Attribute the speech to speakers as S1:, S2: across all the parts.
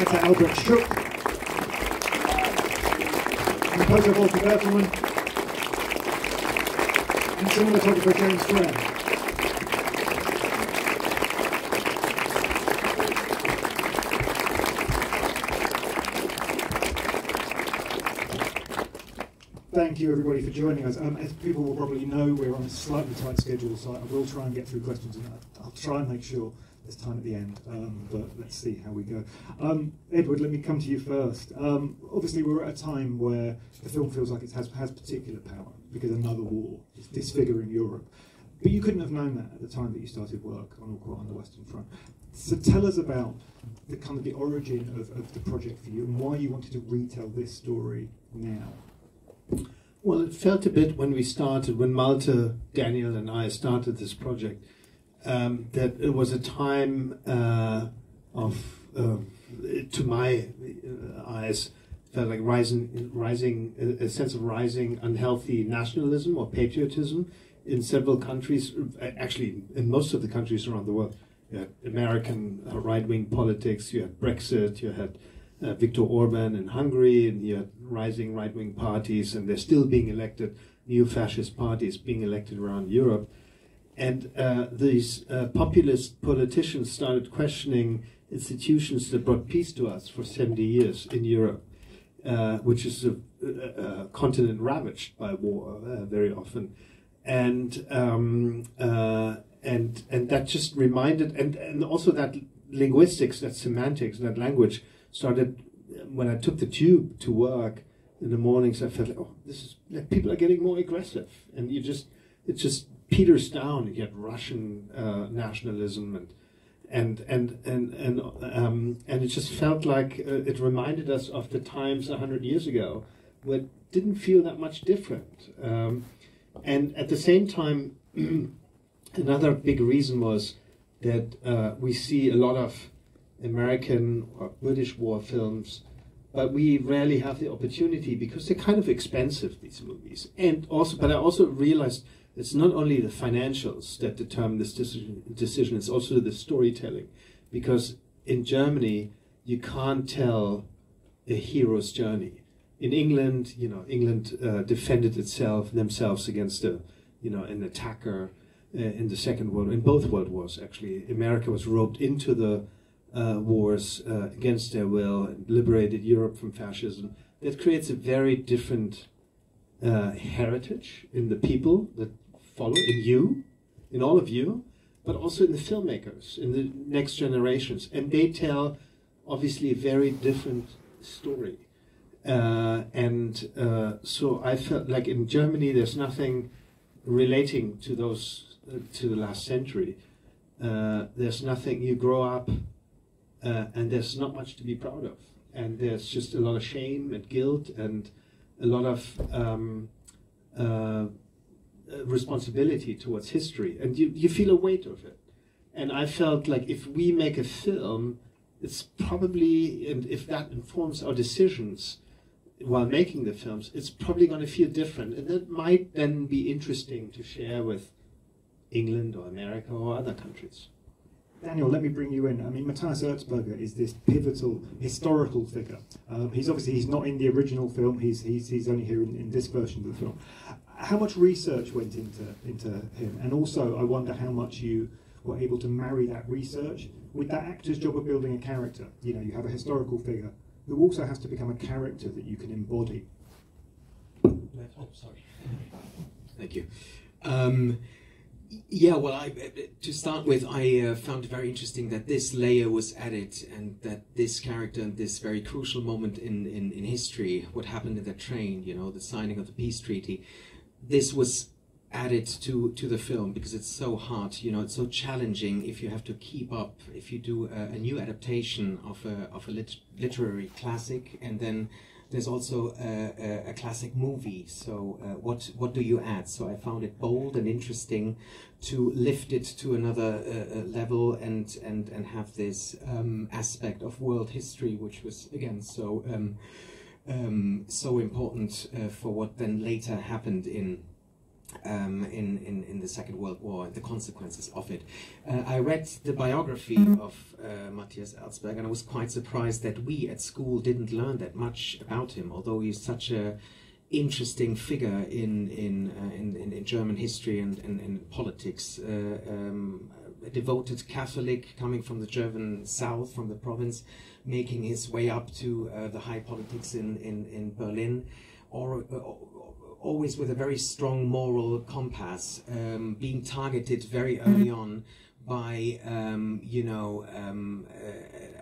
S1: Albrecht Schuch, composer Volker Bertelmann, and cinematographer James Brühl. Thank you everybody for joining us. As people will probably know, we're on a slightly tight schedule, so I will try and get through questions, and I'll try and make sure there's time at the end, but let's see how we go. Edward, let me come to you first. Obviously we're at a time where the film feels like it has particular power because another war is disfiguring Europe. But you couldn't have known that at the time that you started work on All Quiet on the Western Front. So tell us about the kind of the origin of the project for you and why you wanted to retell this story now.
S2: Well, it felt a bit when we started, when Malte, Daniel and I started this project, that it was a time of, to my eyes, felt like a sense of rising unhealthy nationalism or patriotism in several countries, actually in most of the countries around the world. You had American right-wing politics, you had Brexit, you had Viktor Orban in Hungary, and you had rising right-wing parties, and they're still being elected, new fascist parties being elected around Europe. And these populist politicians started questioning institutions that brought peace to us for 70 years in Europe, which is a continent ravaged by war very often. And that just reminded, and also that linguistics, that semantics, that language started, when I took the tube to work in the mornings, I felt like, oh, this is, like, people are getting more aggressive, and it just peters down. You get Russian nationalism, and it just felt like it reminded us of the times 100 years ago, where it didn't feel that much different. And at the same time, another big reason was that we see a lot of American or British war films, but we rarely have the opportunity because they're kind of expensive, these movies. And also, but I also realized it's not only the financials that determine this decision, it's also the storytelling. Because in Germany, you can't tell a hero's journey. In England, England defended themselves against an attacker in the Second World, in both World Wars actually. America was roped into the wars against their will and liberated Europe from fascism. That creates a very different heritage in the people that follow, in all of you, but also in the filmmakers, in the next generations. And they tell, obviously, a very different story. So I felt like in Germany there's nothing relating to those, to the last century. There's nothing, you grow up and there's not much to be proud of. And there's just a lot of shame and guilt and a lot of responsibility towards history. And you feel a weight of it. And I felt like if we make a film, it's probably, and if that informs our decisions while making the films, it's probably going to feel different. And that might then be interesting to share with England or America or other countries.
S1: Daniel, let me bring you in. I mean, Matthias Erzberger is this pivotal historical figure. He's not in the original film. He's only here in this version of the film. How much research went into him? And also, I wonder how much you were able to marry that research with that actor's job of building a character. You know, you have a historical figure who also has to become a character that you can embody.
S3: Oh, sorry. Thank you. Yeah, well, to start with, I found it very interesting that this layer was added and that this character and this very crucial moment in history, what happened in the train, the signing of the peace treaty, this was added to the film because it's so hard, it's so challenging if you have to keep up, if you do a new adaptation of a literary classic, and then there's also a classic movie. So what do you add? So I found it bold and interesting to lift it to another level and have this aspect of world history, which was again so important for what then later happened in in the Second World War and the consequences of it. I read the biography of Matthias Erzberger, and I was quite surprised that we at school didn't learn that much about him, although he's such a interesting figure in German history and politics. A devoted Catholic coming from the German south, from the province, making his way up to the high politics in Berlin, always with a very strong moral compass, being targeted very early on by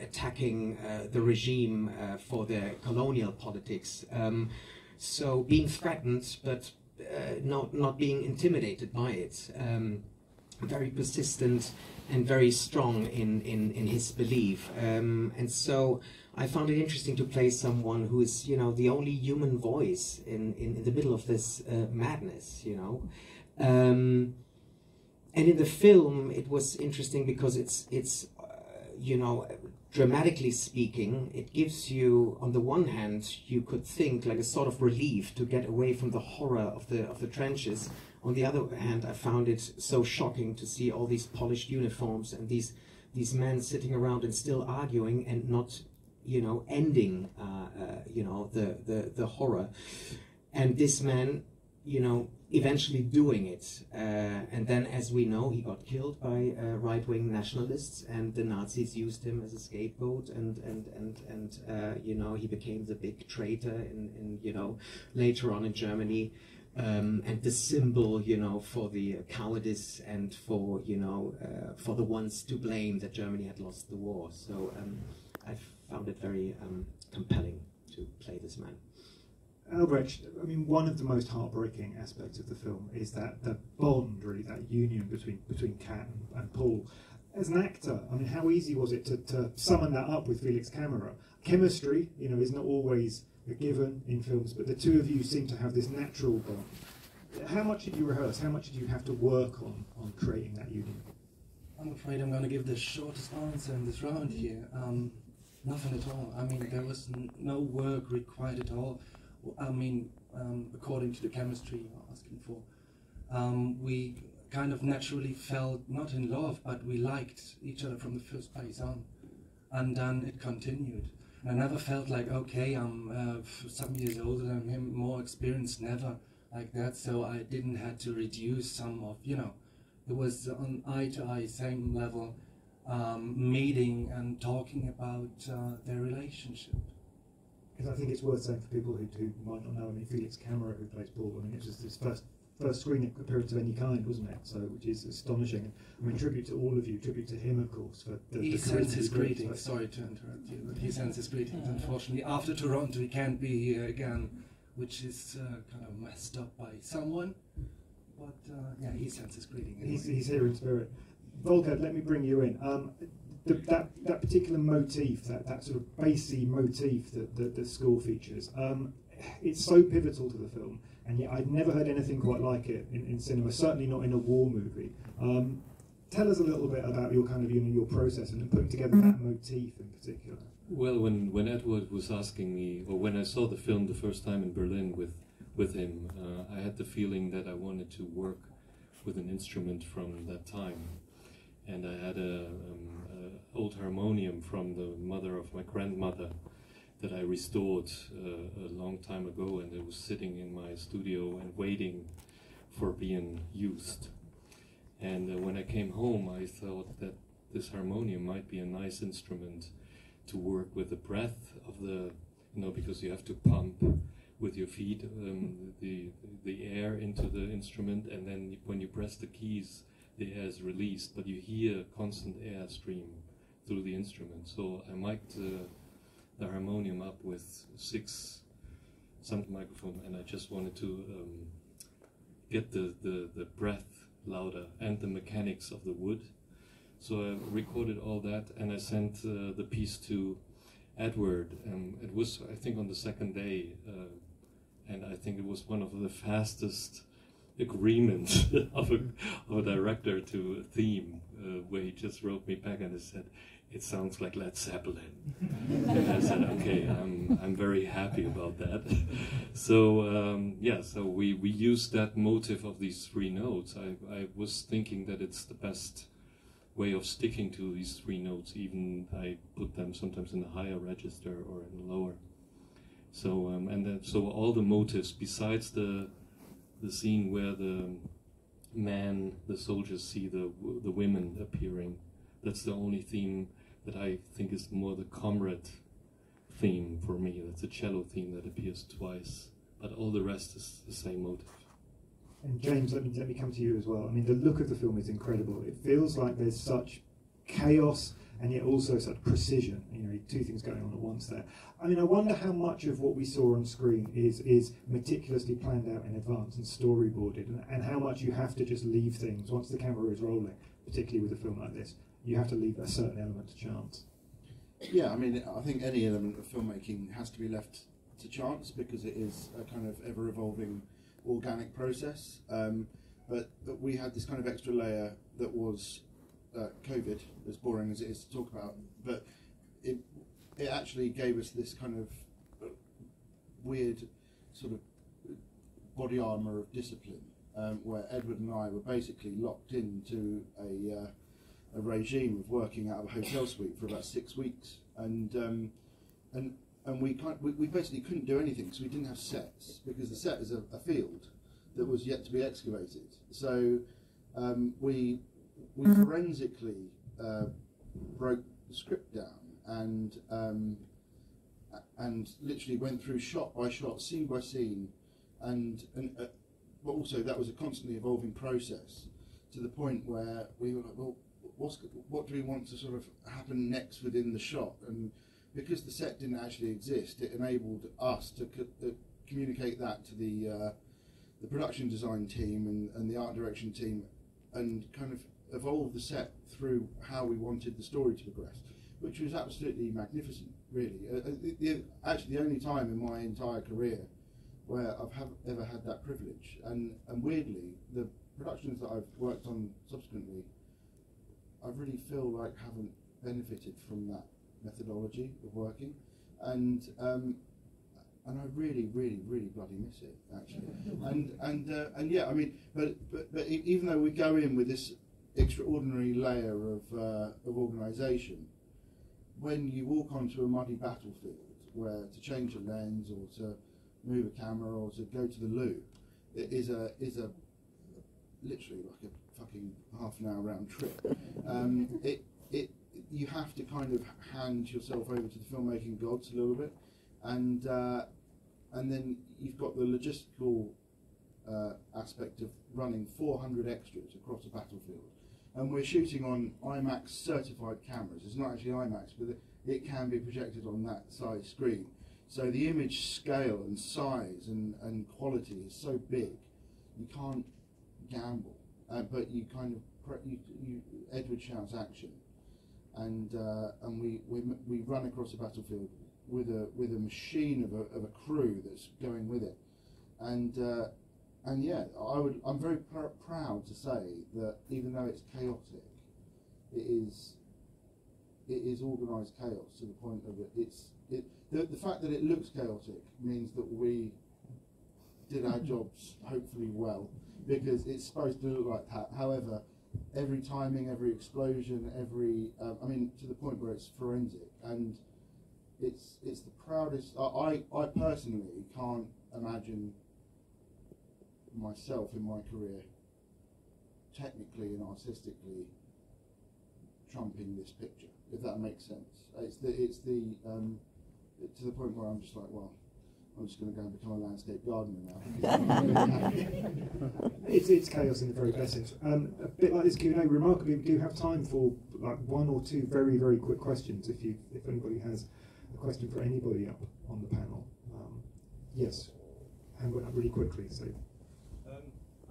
S3: attacking the regime for their colonial politics. So being threatened, but not being intimidated by it. Very persistent and very strong in his belief. And so I found it interesting to play someone who is, the only human voice in the middle of this madness, And in the film, it was interesting because it's dramatically speaking, it gives you, on the one hand, you could think like a sort of relief to get away from the horror of the trenches. On the other hand, I found it so shocking to see all these polished uniforms and these men sitting around and still arguing and not, ending, the horror. And this man, eventually doing it. And then, as we know, he got killed by right-wing nationalists, and the Nazis used him as a scapegoat, and he became the big traitor in later on in Germany. And the symbol, for the cowardice and for the ones to blame that Germany had lost the war. So I found it very compelling to play this man.
S1: Albrecht, I mean, one of the most heartbreaking aspects of the film is that bond, really, that union between Kat and Paul. As an actor, I mean, how easy was it to summon that up with Felix Kammerer? Chemistry, is not always a given in films, but the two of you seem to have this natural bond. How much did you rehearse? How much did you have to work on creating that union?
S4: I'm afraid I'm going to give the shortest answer in this round here. Nothing at all. I mean, there was no work required at all. I mean, according to the chemistry you're asking for, we kind of naturally felt not in love, but we liked each other from the first place on, and then it continued. And I never felt like, okay, I'm some years older than him, more experienced, never like that. So I didn't have to reduce some of, it was on eye to eye, same level, meeting and talking about their relationship.
S1: Because I think it's worth saying for people who might not know, I mean, Felix Kammerer, who plays Paul, I mean, it was his first screen appearance of any kind, wasn't it? So, which is astonishing. I mean, tribute to all of you, tribute to him, of course. For
S4: he sends his greetings. Sorry to interrupt you, but he sends his greetings. Unfortunately, after Toronto, he can't be here again, which is kind of messed up by someone. But yeah, he sends his greetings. Anyway.
S1: He's here in spirit. Volker, let me bring you in. That particular motif, that sort of bassy motif that the score features, it's so pivotal to the film, and yet I'd never heard anything quite like it in cinema, certainly not in a war movie. Tell us a little bit about your kind of your process and putting together that motif in particular.
S5: Well, when Edward was asking me, or when I saw the film the first time in Berlin with him, I had the feeling that I wanted to work with an instrument from that time. And I had a old harmonium from the mother of my grandmother that I restored a long time ago, and it was sitting in my studio and waiting for being used. And when I came home, I thought that this harmonium might be a nice instrument to work with the breath of the, because you have to pump with your feet the air into the instrument, and then when you press the keys, the air is released, but you hear constant air stream through the instrument. So I mic'd the harmonium up with 6 sound microphone, and I just wanted to get the breath louder and the mechanics of the wood. So I recorded all that, and I sent the piece to Edward. It was, I think, on the second day, and I think it was one of the fastest agreement of a director to a theme, where he just wrote me back and he said, it sounds like Led Zeppelin. And I said, okay, I'm very happy about that. So yeah, so we used that motive of these 3 notes. I was thinking that it's the best way of sticking to these 3 notes. Even I put them sometimes in a higher register or in a lower. So and then, so all the motives besides the scene where the soldiers see the women appearing, that's the only theme that I think is more the comrade theme for me. That's a cello theme that appears twice, but all the rest is the same motive.
S1: And James, let me come to you as well. I mean, the look of the film is incredible. It feels like there's such chaos and yet also such precision. You know, 2 things going on at once there. I mean, I wonder how much of what we saw on screen is meticulously planned out in advance and storyboarded, and how much you have to just leave things once the camera is rolling, particularly with a film like this. You have to leave a certain element to chance.
S6: Yeah, I mean, I think any element of filmmaking has to be left to chance because it is a kind of ever-evolving organic process. But we had this kind of extra layer that was COVID, as boring as it is to talk about, but it actually gave us this kind of weird sort of body armour of discipline, where Edward and I were basically locked into a regime of working out of a hotel suite for about 6 weeks, and we basically couldn't do anything because we didn't have sets, because the set is a field that was yet to be excavated. So we forensically broke the script down and literally went through shot by shot, scene by scene, but also that was a constantly evolving process to the point where we were like, well, what do we want to sort of happen next within the shot? And because the set didn't actually exist, it enabled us to communicate that to the production design team and the art direction team, and kind of evolve the set through how we wanted the story to progress, which was absolutely magnificent, really. Actually, the only time in my entire career where I've ever had that privilege. And weirdly, the productions that I've worked on subsequently, I really feel like haven't benefited from that methodology of working, and I really, really, really bloody miss it, actually. And yeah, I mean, but even though we go in with this extraordinary layer of organisation, when you walk onto a muddy battlefield where to change a lens or to move a camera or to go to the loo, it is a literally like a fucking half-an-hour round trip. You have to kind of hand yourself over to the filmmaking gods a little bit, and then you've got the logistical aspect of running 400 extras across a battlefield, and we're shooting on IMAX certified cameras. It's not actually IMAX, but it can be projected on that size screen. So the image scale and size and quality is so big, you can't gamble. But you kind of Edward shouts action, and we run across a battlefield with a machine of a crew that's going with it, and yeah, I'm very proud to say that even though it's chaotic, it is organised chaos to the point of the fact that it looks chaotic means that we did our jobs hopefully well, because it's supposed to look like that. However, every timing, every explosion, I mean, to the point where it's forensic, and it's the proudest. I personally can't imagine myself in my career technically and artistically trumping this picture, if that makes sense. It's to the point where I'm just like, well, I'm just going to go and become a landscape gardener now.
S1: It's chaos in the very best sense. A bit like this Q&A, remarkably, we do have time for like 1 or 2 very, very quick questions if anybody has a question for anybody up on the panel. Yes, hand went up really quickly. So.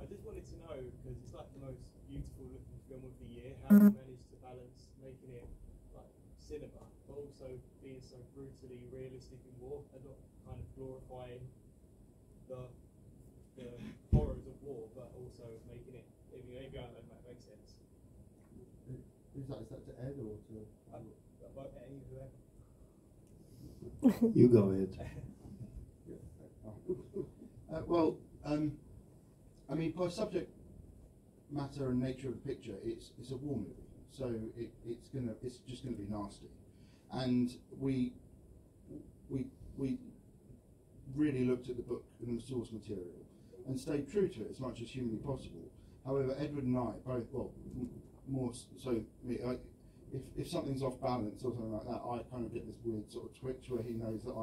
S7: I just wanted to know, because it's like the most beautiful looking film of the year, how you managed to balance making it like cinema, but also being so brutally realistic in war and not kind of glorifying the horrors of war, but also making it, maybe I don't know if that makes sense.
S6: Is that to Ed or to?
S2: You go ahead.
S6: Well, I mean, by subject matter and nature of the picture, it's a war movie, so it's just gonna be nasty, and we really looked at the book and the source material and stayed true to it as much as humanly possible. However, Edward and I both, well, more so me, if something's off balance or something like that, I kind of get this weird sort of twitch where he knows that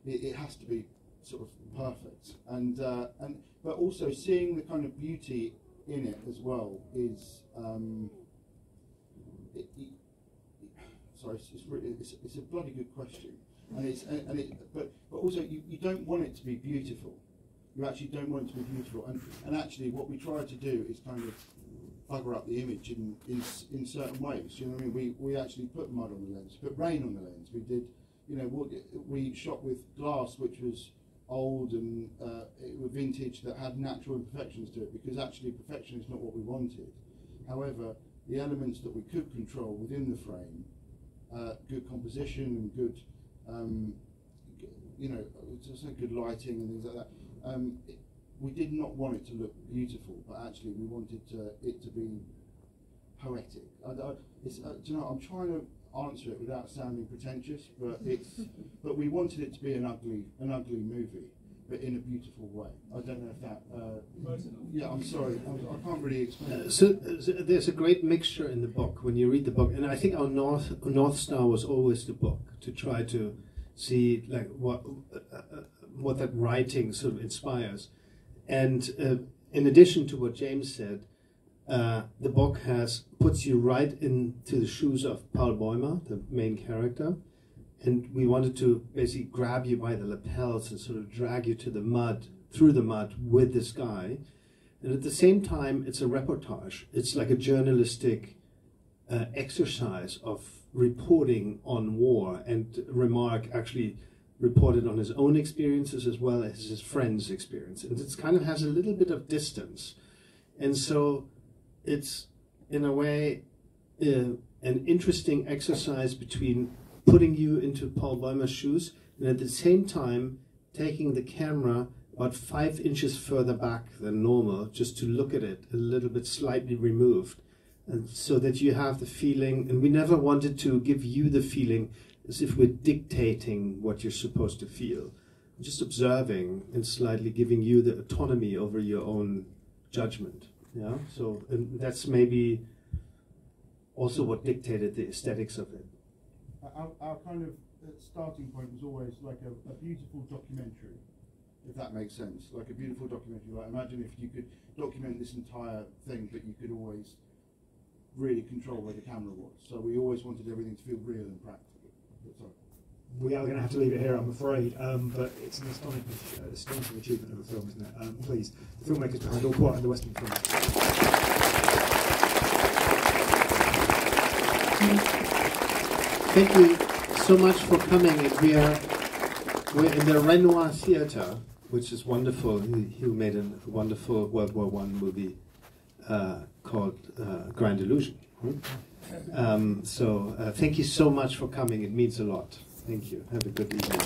S6: it has to be sort of perfect, and but also seeing the kind of beauty in it as well is sorry, it's a bloody good question, but also you don't want it to be beautiful. You actually don't want it to be beautiful, and actually what we try to do is kind of bugger up the image in certain ways. You know what I mean? We actually put mud on the lens, put rain on the lens. We did, you know, we shot with glass which was old and vintage that had natural imperfections to it, because actually perfection is not what we wanted. However, the elements that we could control within the frame, good composition and good, you know, just good lighting and things like that. We did not want it to look beautiful, but actually we wanted it to be poetic. Do you know, I'm trying to answer it without sounding pretentious, but but we wanted it to be an ugly movie, but in a beautiful way. I don't know if that. Yeah, I'm sorry, I can't really explain it.
S2: So there's a great mixture in the book when you read the book, and I think our North Star was always the book, to try to see like what that writing sort of inspires. And in addition to what James said, the book puts you right into the shoes of Paul Bäumer, the main character, and we wanted to basically grab you by the lapels and sort of drag you to the mud, through the mud with this guy. And at the same time, it's a reportage. It's like a journalistic exercise of reporting on war, and Remarque actually reported on his own experiences as well as his friends' experience. And it kind of has a little bit of distance. And so it's, in a way, an interesting exercise between putting you into Paul Bäumer's shoes and at the same time taking the camera about 5 inches further back than normal, just to look at it a little bit slightly removed. And so that you have the feeling, and we never wanted to give you the feeling as if we're dictating what you're supposed to feel. Just observing and slightly giving you the autonomy over your own judgment. Yeah. So and that's maybe also what dictated the aesthetics of it.
S6: Our kind of starting point was always like a beautiful documentary, if that makes sense. Like a beautiful documentary. Like imagine if you could document this entire thing, but you could always really control where the camera was. So we always wanted everything to feel real and practical. Sorry.
S1: We are going to have to leave it here, I'm afraid, but it's an astonishing achievement of a film, isn't it? Please, the filmmakers behind All Quiet on the Western Front.
S2: Thank you so much for coming. And we're in the Renoir Theatre, which is wonderful. He made a wonderful World War I movie called Grand Illusion. So thank you so much for coming. It means a lot. Thank you. Have a good evening.